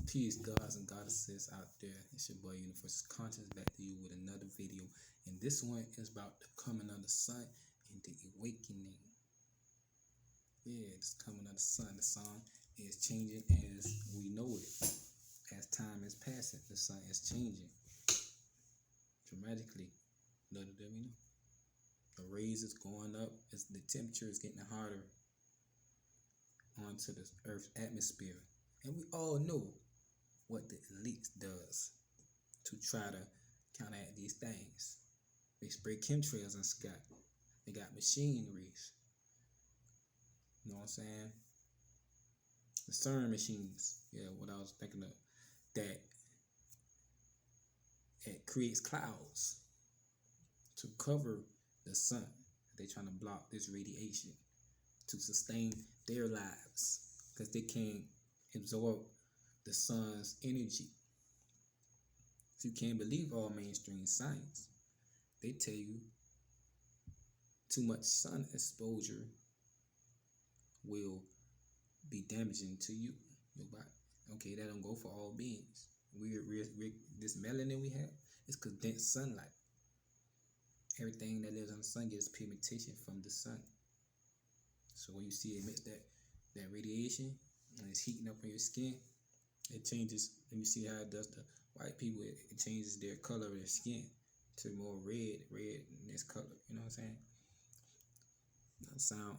Peace, gods and goddesses out there. It's your boy Universe Conscious back to you with another video. And this one is about the coming of the sun and the awakening. Yeah, it's coming of the sun. The sun is changing as we know it. As time is passing, the sun is changing dramatically. Little do we know. The rays is going up as the temperature is getting hotter onto the Earth's atmosphere. And we all know what the elite does to try to counteract these things. They spray chemtrails in the sky. They got machineries. You know what I'm saying? The CERN machines. Yeah, what I was thinking of. That it creates clouds to cover the sun. They're trying to block this radiation to sustain their lives because they can't absorb the sun's energy. If you can't believe all mainstream science, they tell you too much sun exposure will be damaging to you, your body. Okay, that don't go for all beings. This melanin we have is condensed sunlight. Everything that lives on the sun gets pigmentation from the sun. So when you see it emits that radiation and it's heating up on your skin, it changes. And you see how it does to white people. It changes their color of their skin to more red in this color. You know what I'm saying? Not sound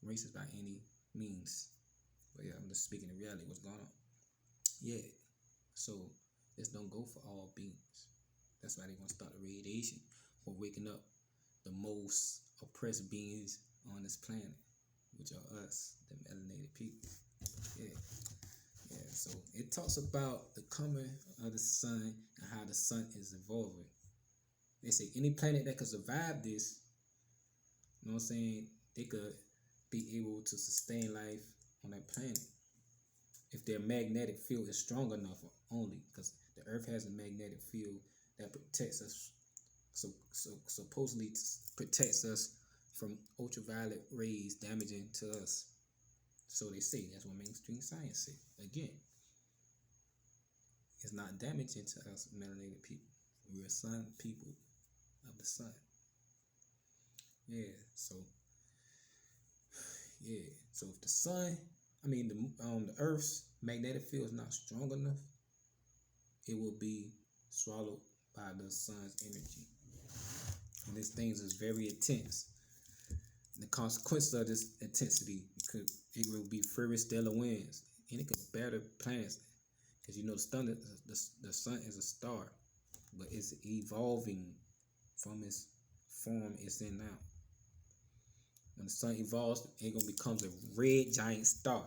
racist by any means, but yeah, I'm just speaking in reality. What's going on? Yeah. So this don't go for all beings. That's why they want to start the radiation for waking up the most oppressed beings on this planet, which are us, the melanated people. Yeah. So it talks about the coming of the sun and how the sun is evolving. They say any planet that could survive this, you know what I'm saying, they could be able to sustain life on that planet if their magnetic field is strong enough only, because the Earth has a magnetic field that protects us, so supposedly protects us from ultraviolet rays damaging to us. So they say, that's what mainstream science say. Again, it's not damaging to us melanated people. We're sun people of the sun. So if the sun, the Earth's magnetic field is not strong enough, it will be swallowed by the sun's energy. And this thing is very intense. The consequence of this intensity, it will be furry stellar winds, and it could batter planets. Because you know the sun is a star, but it's evolving from its form it's in now. When the sun evolves, it gonna become a red giant star.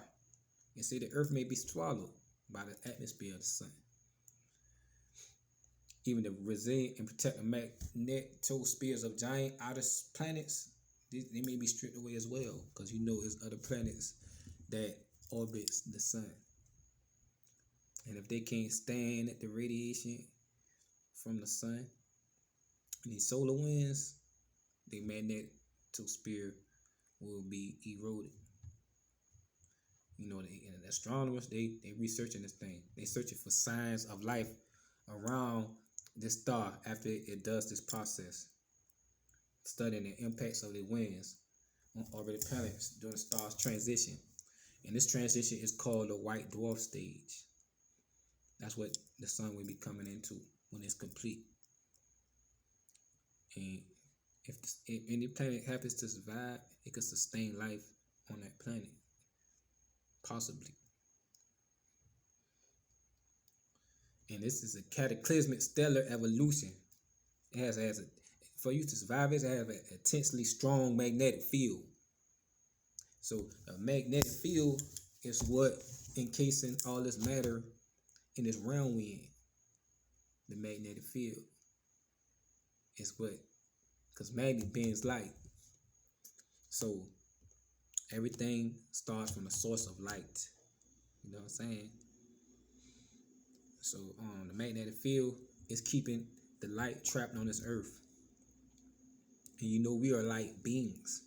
And say the Earth may be swallowed by the atmosphere of the sun. Even the resilient and protective Magneto Spears of giant outer planets, they may be stripped away as well, because you know there's other planets that orbits the sun. And if they can't stand the radiation from the sun and these solar winds, the Magneto Spear will be eroded. You know, the astronomers, they researching this thing. They searching for signs of life around this star after it does this process, studying the impacts of the winds on orbital planets during the star's transition. And this transition is called the white dwarf stage. That's what the sun will be coming into when it's complete. And if any planet happens to survive, it could sustain life on that planet, possibly. And this is a cataclysmic stellar evolution. It has for you to survive, it has an intensely strong magnetic field. So a magnetic field is what encasing all this matter in this realm we in. The magnetic field is what, because magnet bends light. So everything starts from the source of light. You know what I'm saying? So the magnetic field is keeping the light trapped on this earth. And you know we are light beings.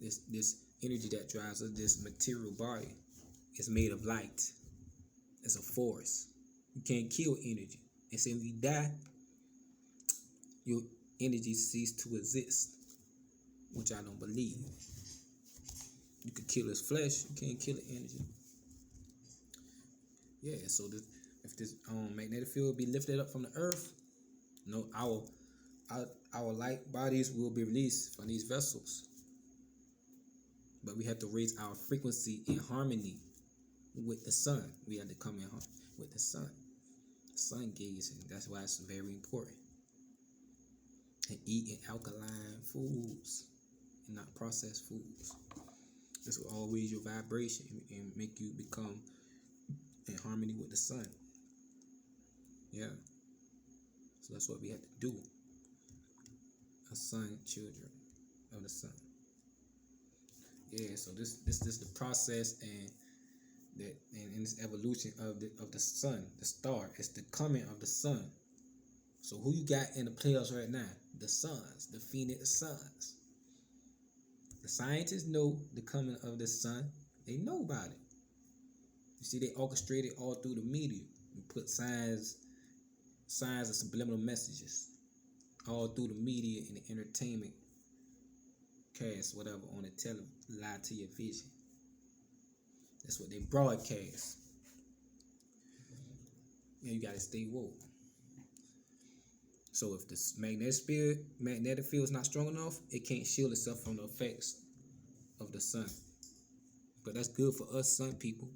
This energy that drives us, this material body, is made of light. It's a force. You can't kill energy. And so when you die, your energy cease to exist, which I don't believe. You could kill his flesh, you can't kill the energy. Yeah, so if this magnetic field be lifted up from the earth, our light bodies will be released from these vessels. But we have to raise our frequency in harmony with the sun. We have to come in harmony with the sun. Sun gazing. That's why it's very important. And eating alkaline foods and not processed foods. This will always your vibration and make you become in harmony with the sun. Yeah. So that's what we have to do. A sun, children of the sun. Yeah. So this is the process and this evolution of the sun, the star. It's the coming of the sun. So who you got in the playoffs right now? The suns, the Phoenix Suns. The scientists know the coming of the sun. They know about it. You see, they orchestrate it all through the media. You put signs and subliminal messages all through the media and the entertainment cast, whatever, on the live to your vision. That's what they broadcast. And you gotta stay woke. So if the magnetic field is not strong enough, it can't shield itself from the effects of the sun. But that's good for us sun people,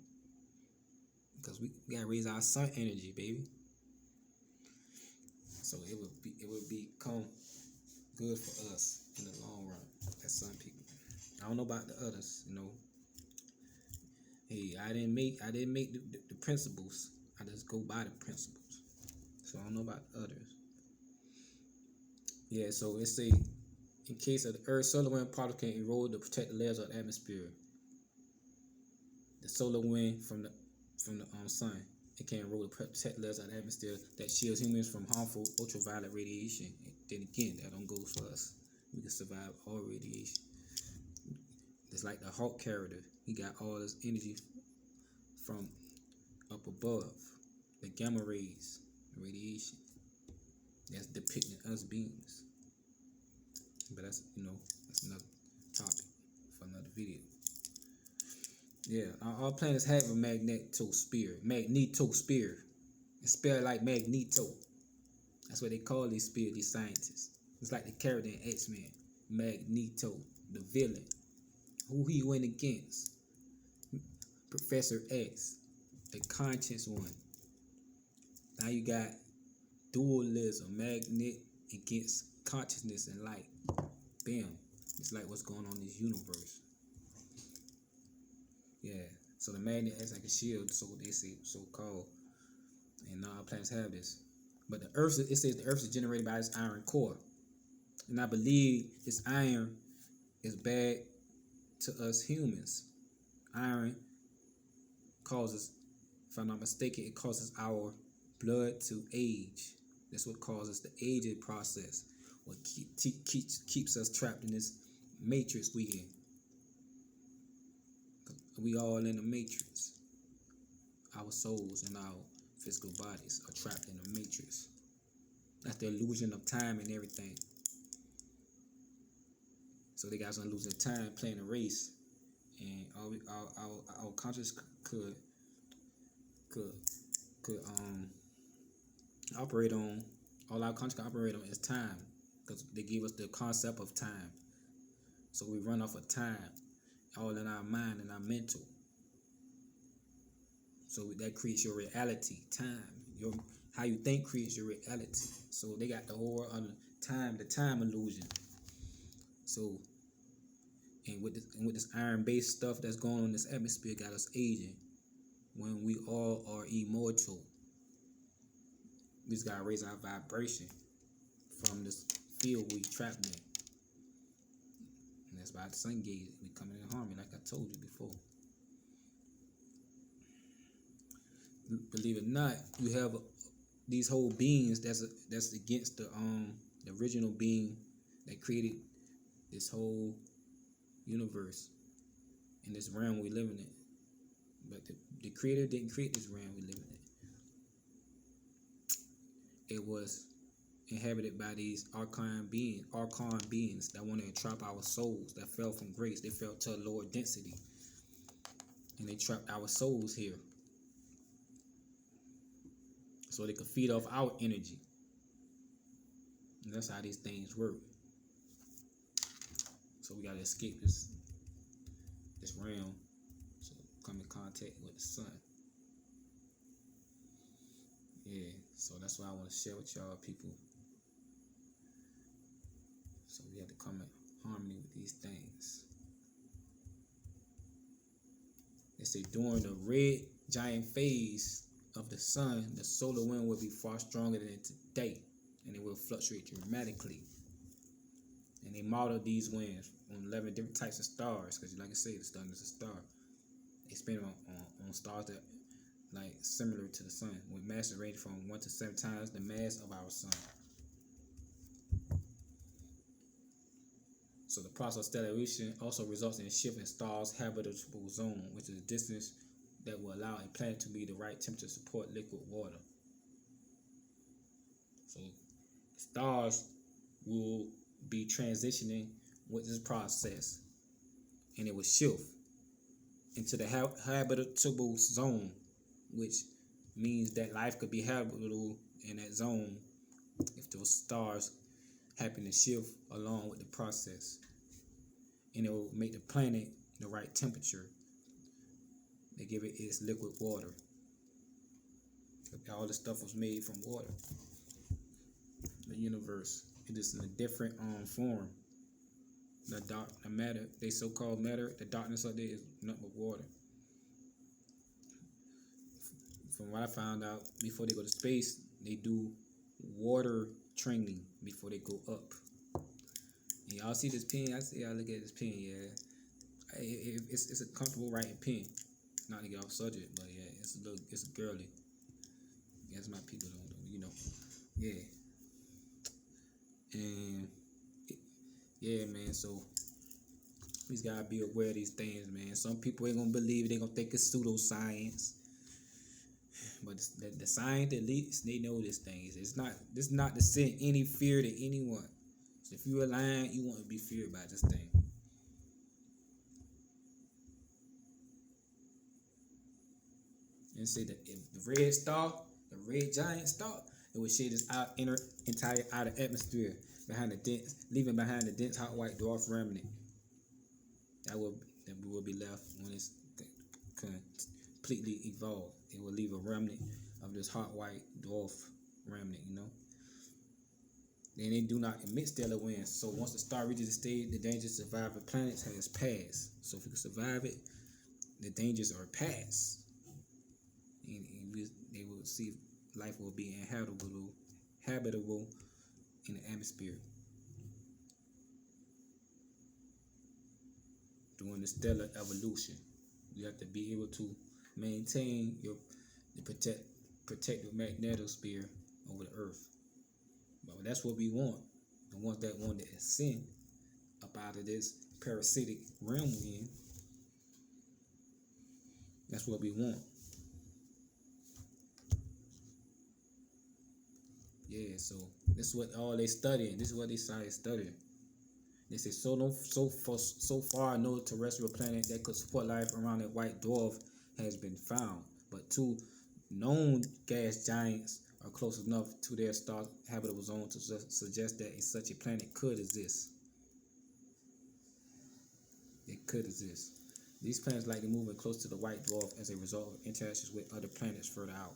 because we gotta raise our sun energy, baby. So it would become good for us in the long run as sun people. I don't know about the others, you know. Hey, I didn't make the principles. I just go by the principles. So I don't know about the others. Yeah, so it say, in case of the Earth, solar wind particles can erode to protect the layers of the atmosphere. The solar wind from the sun, it can erode to protect the layers of the atmosphere that shields humans from harmful ultraviolet radiation. And then again, that don't go for us. We can survive all radiation. It's like the Hulk character. He got all his energy from up above, the gamma rays, radiation. That's depicting us beings. But that's another topic for another video. Yeah, all planets have a Magneto Spear. Magneto Spear. It's spelled like Magneto. That's what they call these scientists. It's like the character in X-Men. Magneto, the villain. Who he went against? Professor X, the conscious one. Now you got dualism, magnet against consciousness and light. Bam. It's like what's going on in this universe. Yeah. So the magnet acts like a shield, so they say, so-called. And all planets have this. But the Earth, it says the Earth is generated by its iron core. And I believe this iron is bad to us humans. Iron causes, if I'm not mistaken, it causes our blood to age. That's what causes the aging process. What keeps us trapped in this matrix we in. We all in the matrix. Our souls and our physical bodies are trapped in the matrix. That's the illusion of time and everything. So they got us losing time playing a race, and our conscious could operate on, all our conscious can operate on is time, because they give us the concept of time. So we run off of time, all in our mind and our mental. So that creates your reality, time. How you think creates your reality. So they got the whole world on the time illusion. So, and with this iron-based stuff that's going on in this atmosphere, got us aging. When we all are immortal, we just gotta raise our vibration from this field we trapped in. And that's why the sun gazing. We coming in harmony, like I told you before. Believe it or not, you have these whole beings that's against the original being that created this whole universe in this realm we living in. But the creator didn't create this realm we live in. It was inhabited by these archon beings that want to entrap our souls, that fell from grace. They fell to a lower density, and they trapped our souls here so they could feed off our energy. And that's how these things work. So we gotta escape this realm, so come in contact with the sun. Yeah, so that's what I want to share with y'all people. So we have to come in harmony with these things. They say during the red giant phase of the sun, the solar wind will be far stronger than today, and it will fluctuate dramatically. And they model these winds on 11 different types of stars, because like I say, the sun is a star. They spin on stars that like similar to the sun, with masses ranging from 1 to 7 times the mass of our sun. So the process of stellation also results in a shift in stars' habitable zone, which is a distance that will allow a planet to be the right temperature to support liquid water. So stars will be transitioning with this process, and it will shift into the habitable zone, which means that life could be habitable in that zone if those stars happen to shift along with the process. And it will make the planet the right temperature. They give it its liquid water. All the stuff was made from water. The universe, it is in a different form. The matter, they so-called matter, the darkness of it is nothing but water. From what I found out, before they go to space, they do water training before they go up. And y'all see this pen? I see y'all look at this pen, yeah. It's a comfortable writing pen. Not to get off subject, but yeah, it's a girly. As my people don't know, you know. Yeah. And yeah, man, so we just gotta be aware of these things, man. Some people ain't gonna believe it, they gonna think it's pseudoscience. But the scientists, they know this thing. This is not to send any fear to anyone. So if you're lying, you want to be feared by this thing. And say that if the red star, the red giant star, it would shade its entire outer atmosphere leaving behind the dense hot white dwarf remnant. That will be left when it's completely evolved. It will leave a remnant of this hot white dwarf remnant, you know. Then they do not emit stellar winds. So once the star reaches the stage, the danger to survive the planets has passed. So if you can survive it, the dangers are past. And they will see life will be habitable in the atmosphere. During the stellar evolution, you have to be able to maintain the protective Magneto Spear over the Earth. But that's what we want. The ones that want to ascend up out of this parasitic realm we're in. That's what we want. Yeah, so this is what all they studying. This is what they started studying. They say so far no terrestrial planet that could support life around a white dwarf has been found. But 2 known gas giants are close enough to their star habitable zone to suggest that such a planet could exist. It could exist. These planets likely moving close to the white dwarf as a result of interactions with other planets further out.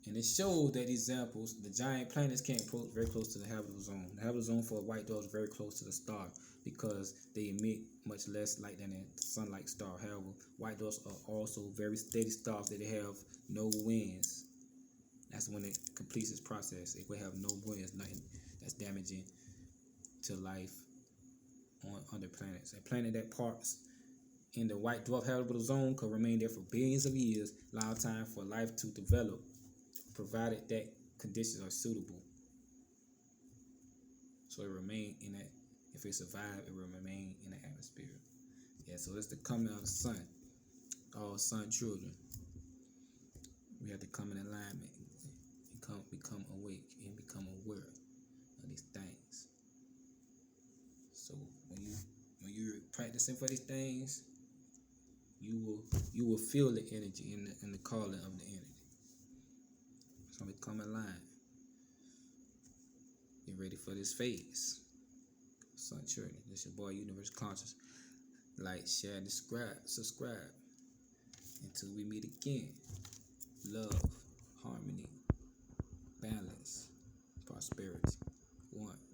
And it showed that examples, the giant planets can't approach very close to the habitable zone. The habitable zone for a white dwarf is very close to the star because they emit much less light than a sun-like star. However, white dwarfs are also very steady stars that they have no winds. That's when it completes its process. It will have no winds, nothing that's damaging to life on other planets. A planet that parks in the white dwarf habitable zone could remain there for billions of years, allowing time for life to develop, provided that conditions are suitable. So it remain in that. If it survive, it will remain in the atmosphere. Yeah, so it's the coming of the sun. All sun children. We have to come in alignment, become awake, and become aware of these things. So when you're practicing for these things, you will feel the energy in the calling of the energy. So become aligned. Get ready for this phase. Sun children. This your boy Universe Conscious. Like, share, subscribe. Until we meet again. Love, harmony, balance, prosperity. One.